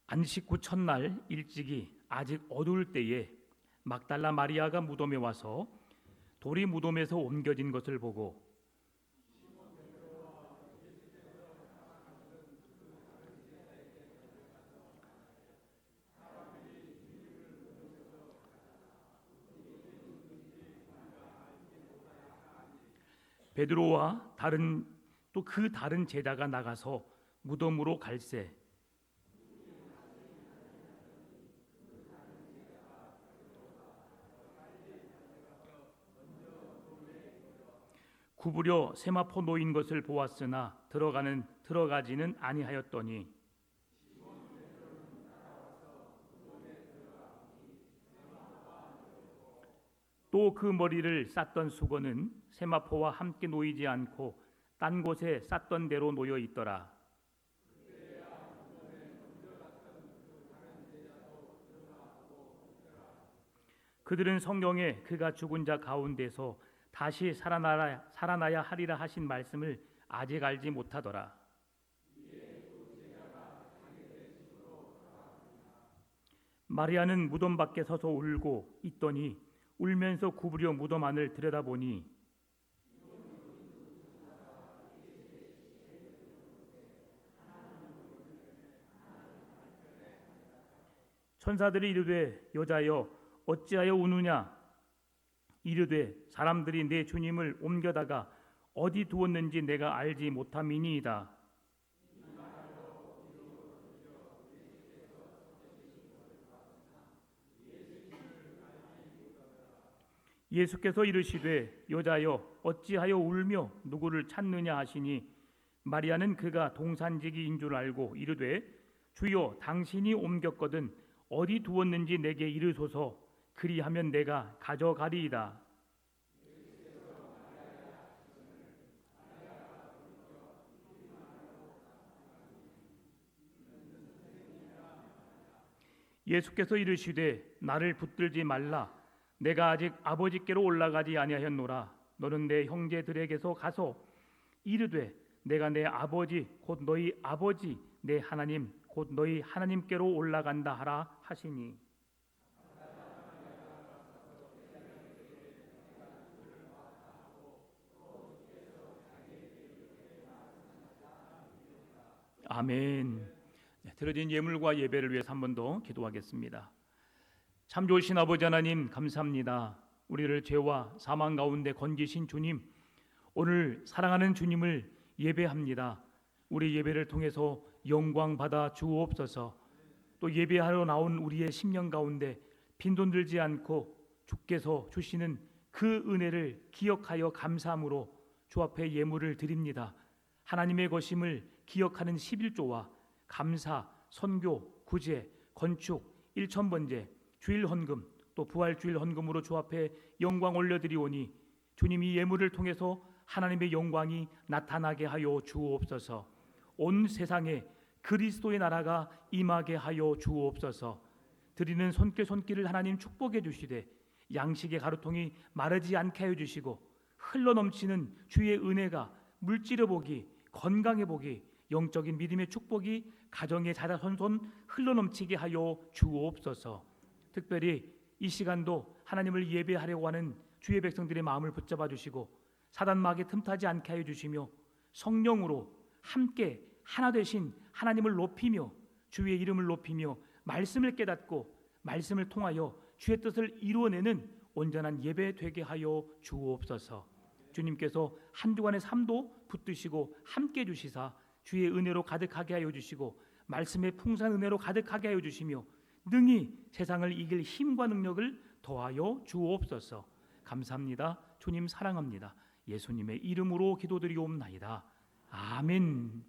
안식 후 첫날 일찍이 아직 어두울 때에 막달라 마리아가 무덤에 와서 돌이 무덤에서 옮겨진 것을 보고 베드로와 다른 제자가 나가서 무덤으로 갈새 구부려 세마포 놓인 것을 보았으나 들어가지는 아니하였더니 또 그 머리를 쌌던 수건은 세마포와 함께 놓이지 않고 딴 곳에 쌌던 대로 놓여 있더라. 그들은 성경에 그가 죽은 자 가운데서 다시 살아나야 하리라 하신 말씀을 아직 알지 못하더라. 마리아는 무덤 밖에 서서 울고 있더니 울면서 구부려 무덤 안을 들여다보니 천사들이 이르되 여자여 어찌하여 우느냐 이르되 사람들이 내 주님을 옮겨다가 어디 두었는지 내가 알지 못함이니이다. 예수께서 이르시되 여자여 어찌하여 울며 누구를 찾느냐 하시니 마리아는 그가 동산지기인 줄 알고 이르되 주여 당신이 옮겼거든 어디 두었는지 내게 이르소서 그리하면 내가 가져가리이다. 예수께서 이르시되 나를 붙들지 말라 내가 아직 아버지께로 올라가지 아니하였노라. 너는 내 형제들에게서 가서 이르되 내가 내 아버지 곧 너희 아버지 내 하나님 곧 너희 하나님께로 올라간다 하라 하시니 아멘. 드려진 예물과 예배를 위해서 한 번 더 기도하겠습니다. 참 좋으신 아버지 하나님 감사합니다. 우리를 죄와 사망 가운데 건지신 주님, 오늘 사랑하는 주님을 예배합니다. 우리 예배를 통해서 영광 받아 주옵소서. 또 예배하러 나온 우리의 심령 가운데 빈돈 들지 않고 주께서 주시는 그 은혜를 기억하여 감사함으로 주 앞에 예물을 드립니다. 하나님의 것임을 기억하는 11조와 감사, 선교, 구제, 건축, 일천번제, 주일 헌금 또 부활주일 헌금으로 주 앞에 영광 올려드리오니 주님 이 예물을 통해서 하나님의 영광이 나타나게 하여 주옵소서. 온 세상에 그리스도의 나라가 임하게 하여 주옵소서. 드리는 손길을 하나님 축복해 주시되 양식의 가루통이 마르지 않게 하여 주시고 흘러넘치는 주의 은혜가 물질의 복이 건강의 복이 영적인 믿음의 축복이 가정의 자자손손 흘러넘치게 하여 주옵소서. 특별히 이 시간도 하나님을 예배하려고 하는 주의 백성들의 마음을 붙잡아 주시고 사단마귀에 틈타지 않게 하여 주시며 성령으로 함께 하나 되신 하나님을 높이며 주의 이름을 높이며 말씀을 깨닫고 말씀을 통하여 주의 뜻을 이루어내는 온전한 예배 되게 하여 주옵소서. 주님께서 한 주간의 삶도 붙드시고 함께 주시사 주의 은혜로 가득하게 하여 주시고 말씀의 풍성한 은혜로 가득하게 하여 주시며 능히 세상을 이길 힘과 능력을 더하여 주옵소서. 감사합니다. 주님 사랑합니다. 예수님의 이름으로 기도드리옵나이다. 아멘.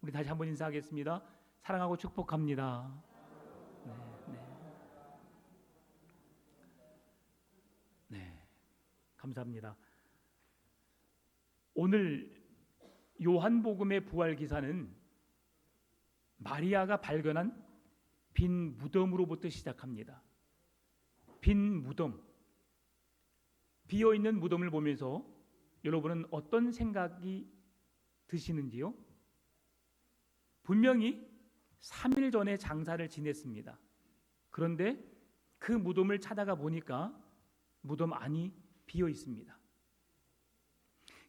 우리 다시 한번 인사하겠습니다. 사랑하고 축복합니다. 네, 감사합니다. 오늘 요한복음의 부활 기사는 마리아가 발견한 빈 무덤으로부터 시작합니다. 빈 무덤, 비어있는 무덤을 보면서 여러분은 어떤 생각이 드시는지요? 분명히 3일 전에 장사를 지냈습니다. 그런데 그 무덤을 찾아가 보니까 무덤 안이 비어 있습니다.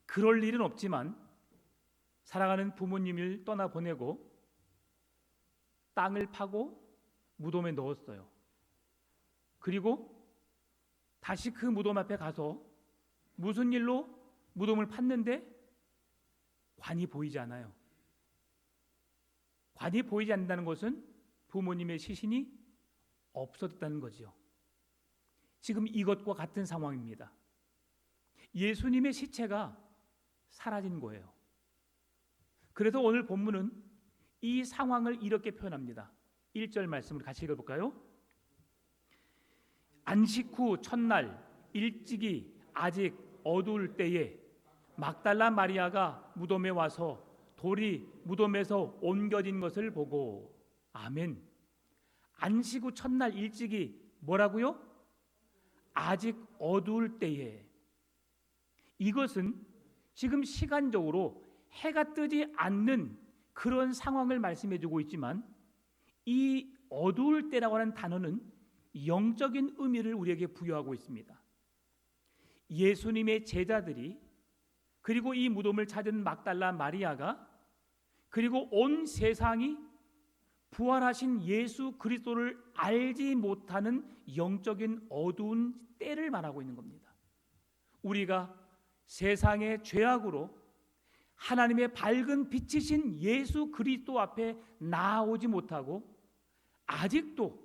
그럴 일은 없지만 사랑하는 부모님을 떠나보내고 땅을 파고 무덤에 넣었어요. 그리고 다시 그 무덤 앞에 가서 무슨 일로 무덤을 팠는데 관이 보이지 않아요. 관이 보이지 않는다는 것은 부모님의 시신이 없어졌다는 거죠. 지금 이것과 같은 상황입니다. 예수님의 시체가 사라진 거예요. 그래서 오늘 본문은 이 상황을 이렇게 표현합니다. 1절 말씀을 같이 읽어볼까요? 안식 후 첫날 일찍이 아직 어두울 때에 막달라 마리아가 무덤에 와서 돌이 무덤에서 옮겨진 것을 보고 아멘. 안식 후 첫날 일찍이 뭐라고요? 아직 어두울 때에. 이것은 지금 시간적으로 해가 뜨지 않는 그런 상황을 말씀해 주고 있지만 이 어두울 때라고 하는 단어는 영적인 의미를 우리에게 부여하고 있습니다. 예수님의 제자들이 그리고 이 무덤을 찾은 막달라 마리아가 그리고 온 세상이 부활하신 예수 그리스도를 알지 못하는 영적인 어두운 때를 말하고 있는 겁니다. 우리가 세상의 죄악으로 하나님의 밝은 빛이신 예수 그리스도 앞에 나아오지 못하고 아직도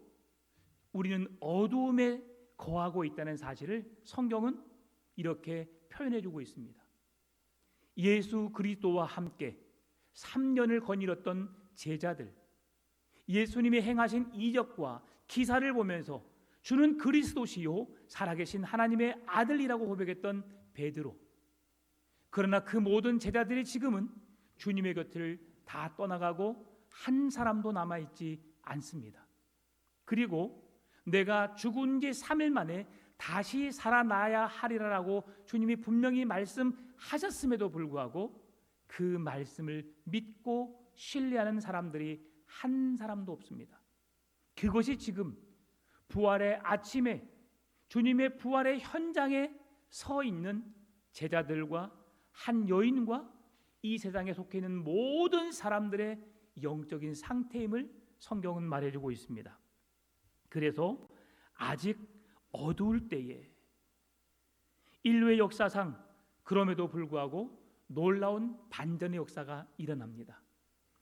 우리는 어두움에 거하고 있다는 사실을 성경은 이렇게 표현해 주고 있습니다. 예수 그리스도와 함께 3년을 거닐었던 제자들, 예수님이 행하신 이적과 기사를 보면서 주는 그리스도시요 살아계신 하나님의 아들이라고 고백했던 베드로. 그러나 그 모든 제자들이 지금은 주님의 곁을 다 떠나가고 한 사람도 남아있지 않습니다. 그리고 내가 죽은 지 3일 만에 다시 살아나야 하리라라고 주님이 분명히 말씀하셨음에도 불구하고 그 말씀을 믿고 신뢰하는 사람들이 한 사람도 없습니다. 그것이 지금 부활의 아침에 주님의 부활의 현장에 서 있는 제자들과 한 여인과 이 세상에 속해 있는 모든 사람들의 영적인 상태임을 성경은 말해주고 있습니다. 그래서 아직 어두울 때에 인류의 역사상 그럼에도 불구하고 놀라운 반전의 역사가 일어납니다.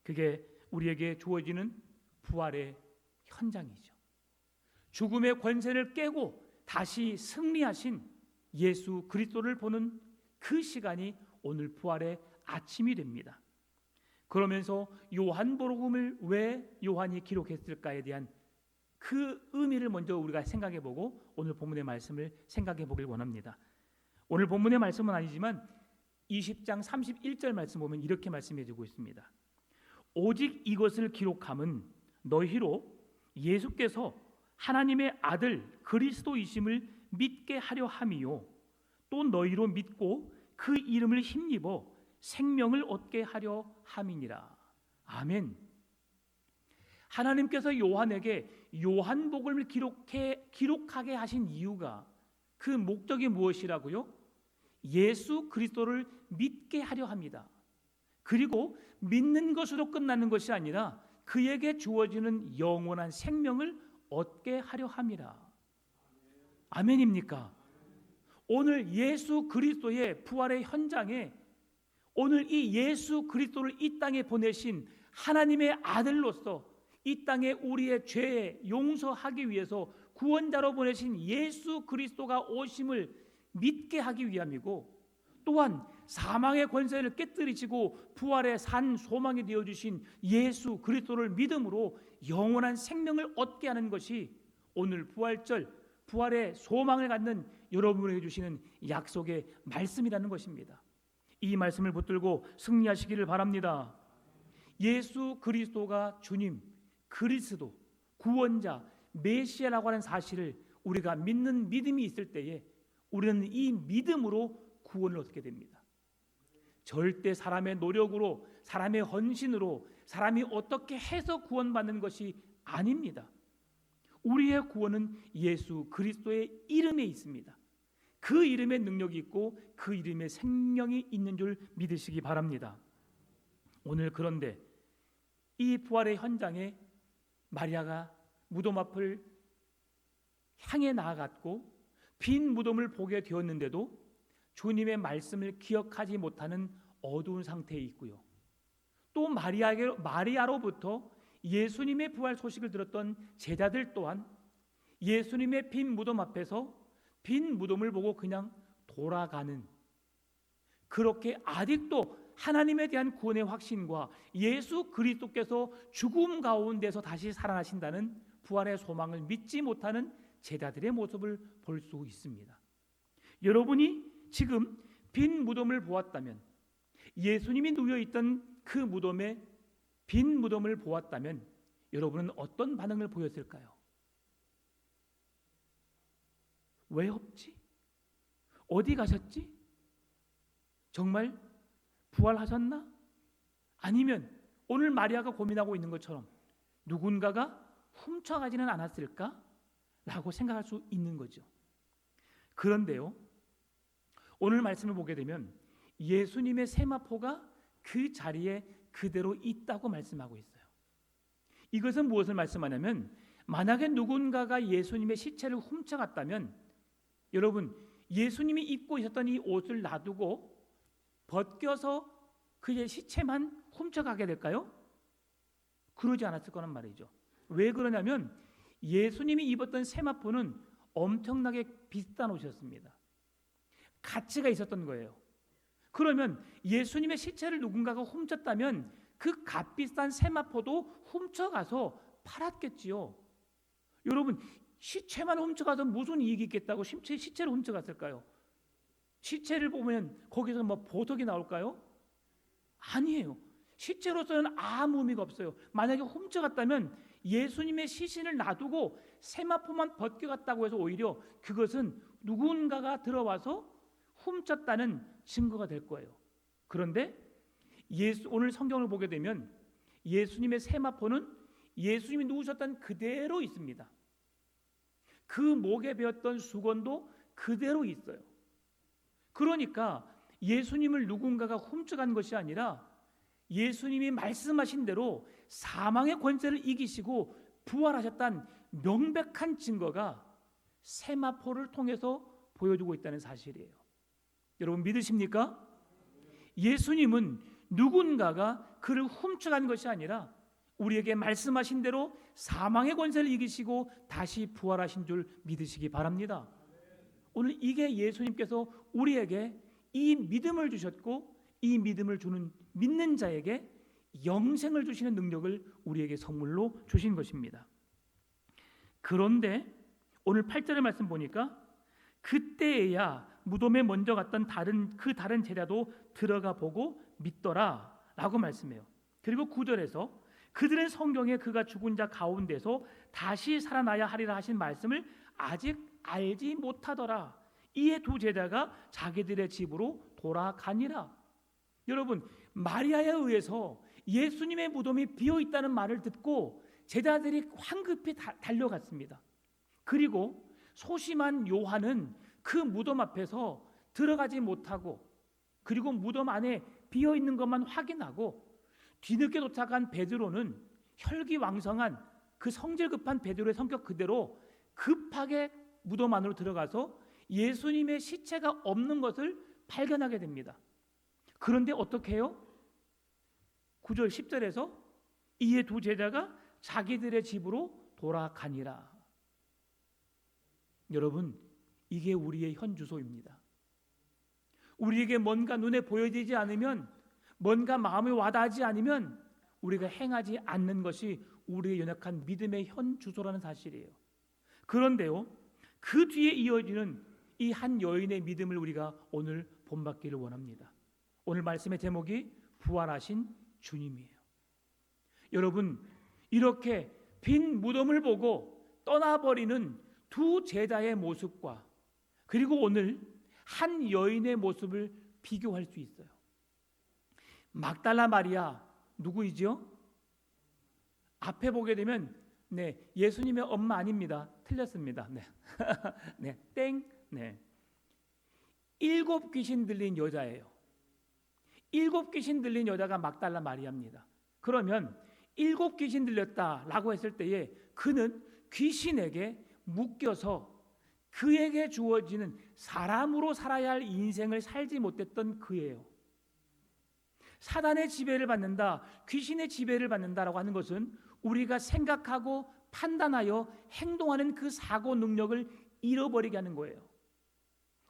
그게 우리에게 주어지는 부활의 현장이죠. 죽음의 권세를 깨고 다시 승리하신 예수 그리스도를 보는 그 시간이 오늘 부활의 아침이 됩니다. 그러면서 요한복음을 왜 요한이 기록했을까에 대한 그 의미를 먼저 우리가 생각해보고 오늘 본문의 말씀을 생각해보길 원합니다. 오늘 본문의 말씀은 아니지만 20장 31절 말씀 보면 이렇게 말씀해주고 있습니다. 오직 이것을 기록함은 너희로 예수께서 하나님의 아들 그리스도이심을 믿게 하려 함이요 또 너희로 믿고 그 이름을 힘입어 생명을 얻게 하려 함이니라. 아멘. 하나님께서 요한에게 요한복음을 기록하게 하신 이유가 그 목적이 무엇이라고요? 예수 그리스도를 믿게 하려 합니다. 그리고 믿는 것으로 끝나는 것이 아니라 그에게 주어지는 영원한 생명을 얻게 하려 함이라. 아멘입니까? 오늘 예수 그리스도의 부활의 현장에 오늘 이 예수 그리스도를 이 땅에 보내신 하나님의 아들로서 이 땅에 우리의 죄 용서하기 위해서 구원자로 보내신 예수 그리스도가 오심을 믿게 하기 위함이고 또한 사망의 권세를 깨뜨리시고 부활의 산 소망이 되어주신 예수 그리스도를 믿음으로 영원한 생명을 얻게 하는 것이 오늘 부활절 부활의 소망을 갖는 여러분에게 주시는 약속의 말씀이라는 것입니다. 이 말씀을 붙들고 승리하시기를 바랍니다. 예수 그리스도가 주님, 그리스도, 구원자, 메시아라고 하는 사실을 우리가 믿는 믿음이 있을 때에 우리는 이 믿음으로 구원을 얻게 됩니다. 절대 사람의 노력으로 사람의 헌신으로 사람이 어떻게 해서 구원받는 것이 아닙니다. 우리의 구원은 예수 그리스도의 이름에 있습니다. 그 이름에 능력이 있고 그 이름에 생명이 있는 줄 믿으시기 바랍니다. 오늘 그런데 이 부활의 현장에 마리아가 무덤 앞을 향해 나아갔고 빈 무덤을 보게 되었는데도 주님의 말씀을 기억하지 못하는 어두운 상태에 있고요. 또 마리아로부터 예수님의 부활 소식을 들었던 제자들 또한 예수님의 빈 무덤 앞에서 빈 무덤을 보고 그냥 돌아가는, 그렇게 아직도 하나님에 대한 구원의 확신과 예수 그리스도께서 죽음 가운데서 다시 살아나신다는 부활의 소망을 믿지 못하는 제자들의 모습을 볼 수 있습니다. 여러분이 지금 빈 무덤을 보았다면, 예수님이 누워있던 그 무덤에 빈 무덤을 보았다면 여러분은 어떤 반응을 보였을까요? 왜 없지? 어디 가셨지? 정말 부활하셨나? 아니면 오늘 마리아가 고민하고 있는 것처럼 누군가가 훔쳐가지는 않았을까? 라고 생각할 수 있는 거죠. 그런데요, 오늘 말씀을 보게 되면 예수님의 세마포가 그 자리에 그대로 있다고 말씀하고 있어요. 이것은 무엇을 말씀하냐면, 만약에 누군가가 예수님의 시체를 훔쳐갔다면 여러분, 예수님이 입고 있었던 이 옷을 놔두고 벗겨서 그의 시체만 훔쳐가게 될까요? 그러지 않았을 거란 말이죠. 왜 그러냐면 예수님이 입었던 세마포는 엄청나게 비싼 옷이었습니다. 가치가 있었던 거예요. 그러면 예수님의 시체를 누군가가 훔쳤다면 그 값비싼 세마포도 훔쳐가서 팔았겠지요. 여러분, 시체만 훔쳐가서 무슨 이익이 있겠다고 시체를 훔쳐갔을까요? 시체를 보면 거기서 뭐 보석이 나올까요? 아니에요. 시체로서는 아무 의미가 없어요. 만약에 훔쳐갔다면 예수님의 시신을 놔두고 세마포만 벗겨갔다고 해서 오히려 그것은 누군가가 들어와서 훔쳤다는 증거가 될 거예요. 그런데 오늘 성경을 보게 되면 예수님의 세마포는 예수님이 누우셨던 그대로 있습니다. 그 목에 베었던 수건도 그대로 있어요. 그러니까 예수님을 누군가가 훔쳐간 것이 아니라 예수님이 말씀하신 대로 사망의 권세를 이기시고 부활하셨다는 명백한 증거가 세마포를 통해서 보여주고 있다는 사실이에요. 여러분 믿으십니까? 예수님은 누군가가 그를 훔쳐간 것이 아니라 우리에게 말씀하신 대로 사망의 권세를 이기시고 다시 부활하신 줄 믿으시기 바랍니다. 오늘 이게 예수님께서 우리에게 이 믿음을 주셨고 이 믿음을 주는 믿는 자에게 영생을 주시는 능력을 우리에게 선물로 주신 것입니다. 그런데 오늘 8절의 말씀 보니까 그때에야 무덤에 먼저 갔던 다른 제자도 들어가 보고 믿더라 라고 말씀해요. 그리고 9절에서 그들은 성경에 그가 죽은 자 가운데서 다시 살아나야 하리라 하신 말씀을 아직 알지 못하더라. 이에 두 제자가 자기들의 집으로 돌아가니라. 여러분, 마리아에 의해서 예수님의 무덤이 비어 있다는 말을 듣고 제자들이 황급히 달려갔습니다. 그리고 소심한 요한은 그 무덤 앞에서 들어가지 못하고 그리고 무덤 안에 비어 있는 것만 확인하고 뒤늦게 도착한 베드로는 혈기왕성한 그 성질 급한 베드로의 성격 그대로 급하게 무덤 안으로 들어가서 예수님의 시체가 없는 것을 발견하게 됩니다. 그런데 어떻게 해요? 9절 10절에서 이에 두 제자가 자기들의 집으로 돌아가니라. 여러분, 이게 우리의 현 주소입니다. 우리에게 뭔가 눈에 보여지지 않으면, 뭔가 마음에 와닿지 않으면 우리가 행하지 않는 것이 우리의 연약한 믿음의 현 주소라는 사실이에요. 그런데요, 그 뒤에 이어지는 이 한 여인의 믿음을 우리가 오늘 본받기를 원합니다. 오늘 말씀의 제목이 부활하신 주님이에요. 여러분, 이렇게 빈 무덤을 보고 떠나버리는 두 제자의 모습과 그리고 오늘 한 여인의 모습을 비교할 수 있어요. 막달라 마리아 누구이죠? 앞에 보게 되면 예수님의 엄마 아닙니다. 틀렸습니다. 땡. 7 귀신 들린 여자예요. 7 귀신 들린 여자가 막달라 마리아입니다. 그러면 7 귀신 들렸다라고 했을 때에 그는 귀신에게 묶여서 그에게 주어지는 사람으로 살아야 할 인생을 살지 못했던 그예요. 사단의 지배를 받는다, 귀신의 지배를 받는다라고 하는 것은 우리가 생각하고 판단하여 행동하는 그 사고 능력을 잃어버리게 하는 거예요.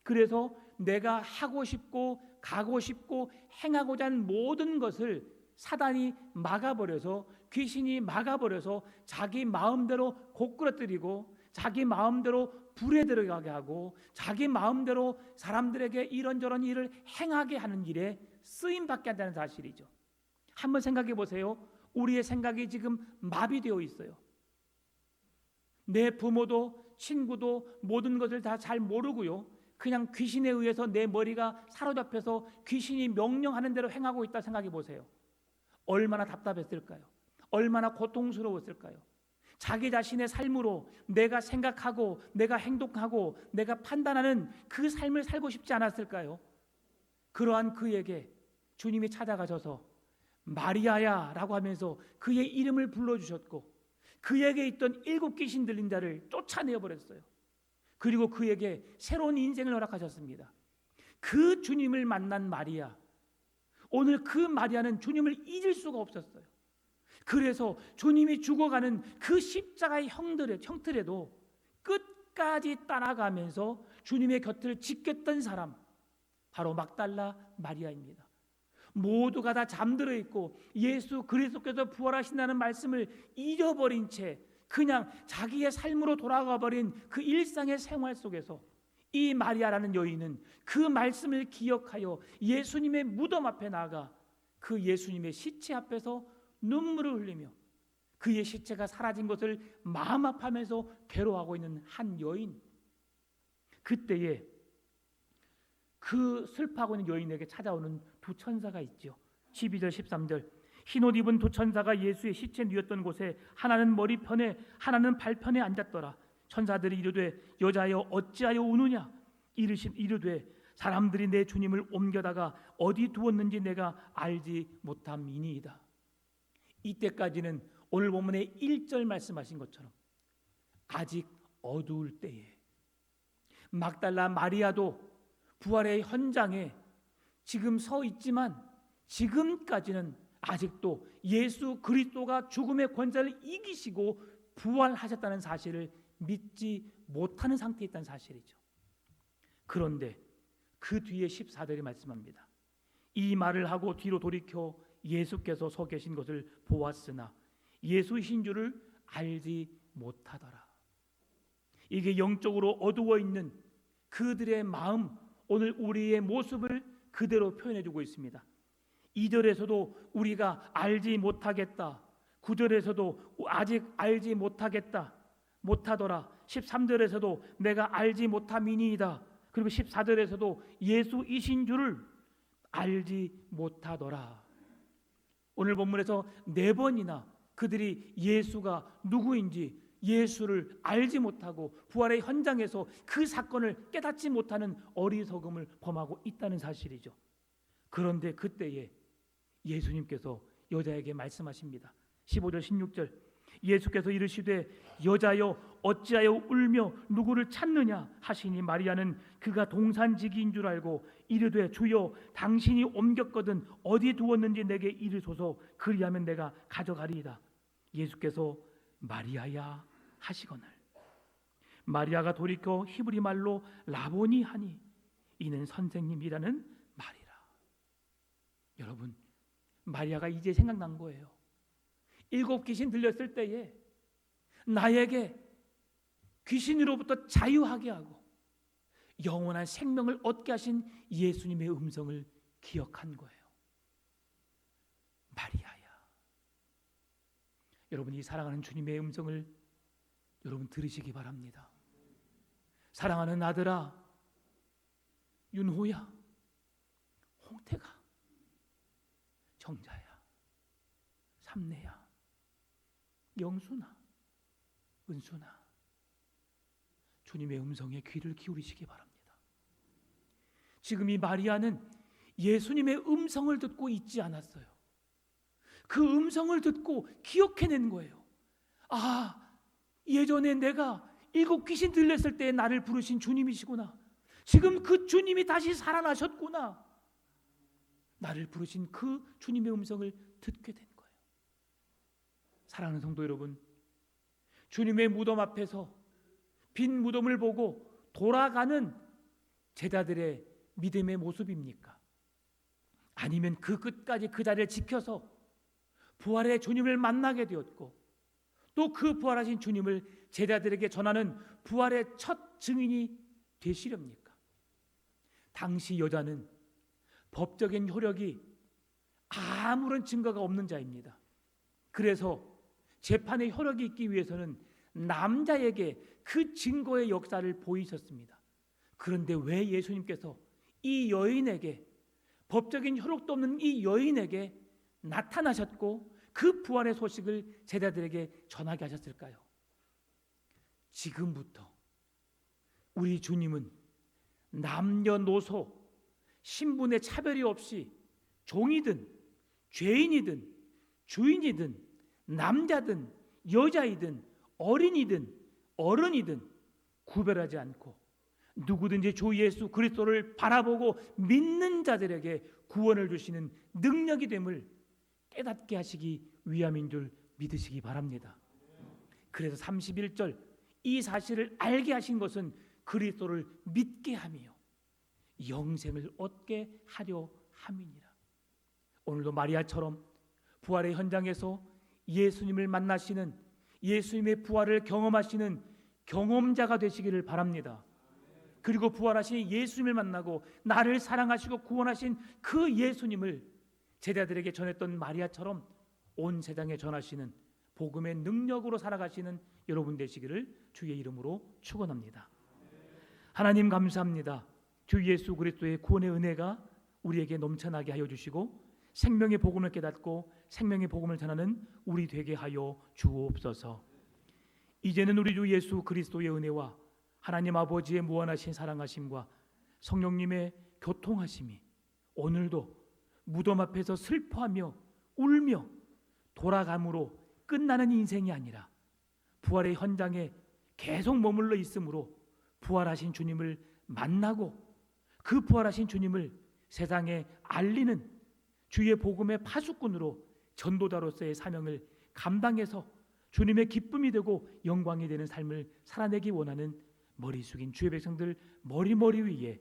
그래서 내가 하고 싶고 가고 싶고 행하고자 하는 모든 것을 사단이 막아버려서, 귀신이 막아버려서 자기 마음대로 고꾸라뜨리고 자기 마음대로 불에 들어가게 하고 자기 마음대로 사람들에게 이런저런 일을 행하게 하는 일에 쓰임받게 한다는 사실이죠. 한번 생각해 보세요. 우리의 생각이 지금 마비되어 있어요. 내 부모도 친구도 모든 것을 다 잘 모르고요, 그냥 귀신에 의해서 내 머리가 사로잡혀서 귀신이 명령하는 대로 행하고 있다 생각해 보세요. 얼마나 답답했을까요? 얼마나 고통스러웠을까요? 자기 자신의 삶으로 내가 생각하고 내가 행동하고 내가 판단하는 그 삶을 살고 싶지 않았을까요? 그러한 그에게 주님이 찾아가셔서 마리아야 라고 하면서 그의 이름을 불러주셨고 그에게 있던 7 귀신 들린 자를 쫓아내어 버렸어요. 그리고 그에게 새로운 인생을 허락하셨습니다. 그 주님을 만난 마리아, 오늘 그 마리아는 주님을 잊을 수가 없었어요. 그래서 주님이 죽어가는 그 십자가의 형틀에도 끝까지 따라가면서 주님의 곁을 지켰던 사람, 바로 막달라 마리아입니다. 모두가 다 잠들어 있고 예수 그리스도께서 부활하신다는 말씀을 잊어버린 채 그냥 자기의 삶으로 돌아가 버린 그 일상의 생활 속에서 이 마리아라는 여인은 그 말씀을 기억하여 예수님의 무덤 앞에 나가 그 예수님의 시체 앞에서 눈물을 흘리며 그의 시체가 사라진 것을 마음 아파하면서 괴로워하고 있는 한 여인. 그때에 그 슬퍼하고 있는 여인에게 찾아오는 2 천사가 있죠. 12절 13절 흰옷 입은 2 천사가 예수의 시체 누웠던 곳에 하나는 머리편에 하나는 발편에 앉았더라. 천사들이 이르되 여자여 어찌하여 우느냐 이르되 사람들이 내 주님을 옮겨다가 어디 두었는지 내가 알지 못함이니이다. 이때까지는 오늘 본문의 1절 말씀하신 것처럼 아직 어두울 때에 막달라 마리아도 부활의 현장에 지금 서 있지만 지금까지는 아직도 예수 그리스도가 죽음의 권세를 이기시고 부활하셨다는 사실을 믿지 못하는 상태에 있다는 사실이죠. 그런데 그 뒤에 14절이 말씀합니다. 이 말을 하고 뒤로 돌이켜 예수께서 서 계신 것을 보았으나 예수이신 줄을 알지 못하더라. 이게 영적으로 어두워 있는 그들의 마음, 오늘 우리의 모습을 그대로 표현해주고 있습니다. 2절에서도 우리가 알지 못하겠다, 9절에서도 아직 알지 못하더라, 13절에서도 내가 알지 못함이니이다, 그리고 14절에서도 예수이신 줄을 알지 못하더라. 오늘 본문에서 4번이나 그들이 예수가 누구인지 예수를 알지 못하고 부활의 현장에서 그 사건을 깨닫지 못하는 어리석음을 범하고 있다는 사실이죠. 그런데 그때에 예수님께서 여자에게 말씀하십니다. 15절 16절 예수께서 이르시되 여자여 어찌하여 울며 누구를 찾느냐 하시니 마리아는 그가 동산지기인 줄 알고 이르되 주여 당신이 옮겼거든 어디 두었는지 내게 이르소서 그리하면 내가 가져가리이다. 예수께서 마리아야 하시거늘 마리아가 돌이켜 히브리 말로 라보니 하니 이는 선생님이라는 말이라. 여러분, 마리아가 이제 생각난 거예요. 7 귀신 들렸을 때에 나에게 귀신으로부터 자유하게 하고 영원한 생명을 얻게 하신 예수님의 음성을 기억한 거예요. 마리아야. 여러분, 이 사랑하는 주님의 음성을 여러분 들으시기 바랍니다. 사랑하는 아들아, 윤호야, 홍태가, 정자야, 삼내야, 영수나 은수나 주님의 음성에 귀를 기울이시기 바랍니다. 지금 이 마리아는 예수님의 음성을 듣고 있지 않았어요. 그 음성을 듣고 기억해낸 거예요. 아, 예전에 내가 7 귀신 들렸을 때 나를 부르신 주님이시구나. 지금 그 주님이 다시 살아나셨구나. 나를 부르신 그 주님의 음성을 듣게 된 거예요. 사랑하는 성도 여러분, 주님의 무덤 앞에서 빈 무덤을 보고 돌아가는 제자들의 믿음의 모습입니까? 아니면 그 끝까지 그 자리를 지켜서 부활의 주님을 만나게 되었고 또 그 부활하신 주님을 제자들에게 전하는 부활의 첫 증인이 되시렵니까? 당시 여자는 법적인 효력이 아무런 증거가 없는 자입니다. 그래서 재판의 효력이 있기 위해서는 남자에게 그 증거의 역사를 보이셨습니다. 그런데 왜 예수님께서 이 여인에게, 법적인 효력도 없는 이 여인에게 나타나셨고 그 부활의 소식을 제자들에게 전하게 하셨을까요? 지금부터 우리 주님은 남녀노소 신분의 차별이 없이 종이든 죄인이든 주인이든 남자든 여자이든 어린이든 어른이든 구별하지 않고 누구든지 주 예수 그리스도를 바라보고 믿는 자들에게 구원을 주시는 능력이 됨을 깨닫게 하시기 위함인 줄 믿으시기 바랍니다. 그래서 31절 이 사실을 알게 하신 것은 그리스도를 믿게 하며 영생을 얻게 하려 함이니라. 오늘도 마리아처럼 부활의 현장에서 예수님을 만나시는, 예수님의 부활을 경험하시는 경험자가 되시기를 바랍니다. 그리고 부활하신 예수님을 만나고 나를 사랑하시고 구원하신 그 예수님을 제자들에게 전했던 마리아처럼 온 세상에 전하시는 복음의 능력으로 살아가시는 여러분 되시기를 주의 이름으로 축원합니다. 하나님 감사합니다. 주 예수 그리스도의 구원의 은혜가 우리에게 넘쳐나게 하여 주시고 생명의 복음을 깨닫고 생명의 복음을 전하는 우리 되게 하여 주옵소서. 이제는 우리 주 예수 그리스도의 은혜와 하나님 아버지의 무한하신 사랑하심과 성령님의 교통하심이 오늘도 무덤 앞에서 슬퍼하며 울며 돌아감으로 끝나는 인생이 아니라 부활의 현장에 계속 머물러 있으므로 부활하신 주님을 만나고 그 부활하신 주님을 세상에 알리는 주의 복음의 파수꾼으로 전도자로서의 사명을 감당해서 주님의 기쁨이 되고 영광이 되는 삶을 살아내기 원하는 머리 숙인 주의 백성들 머리 위에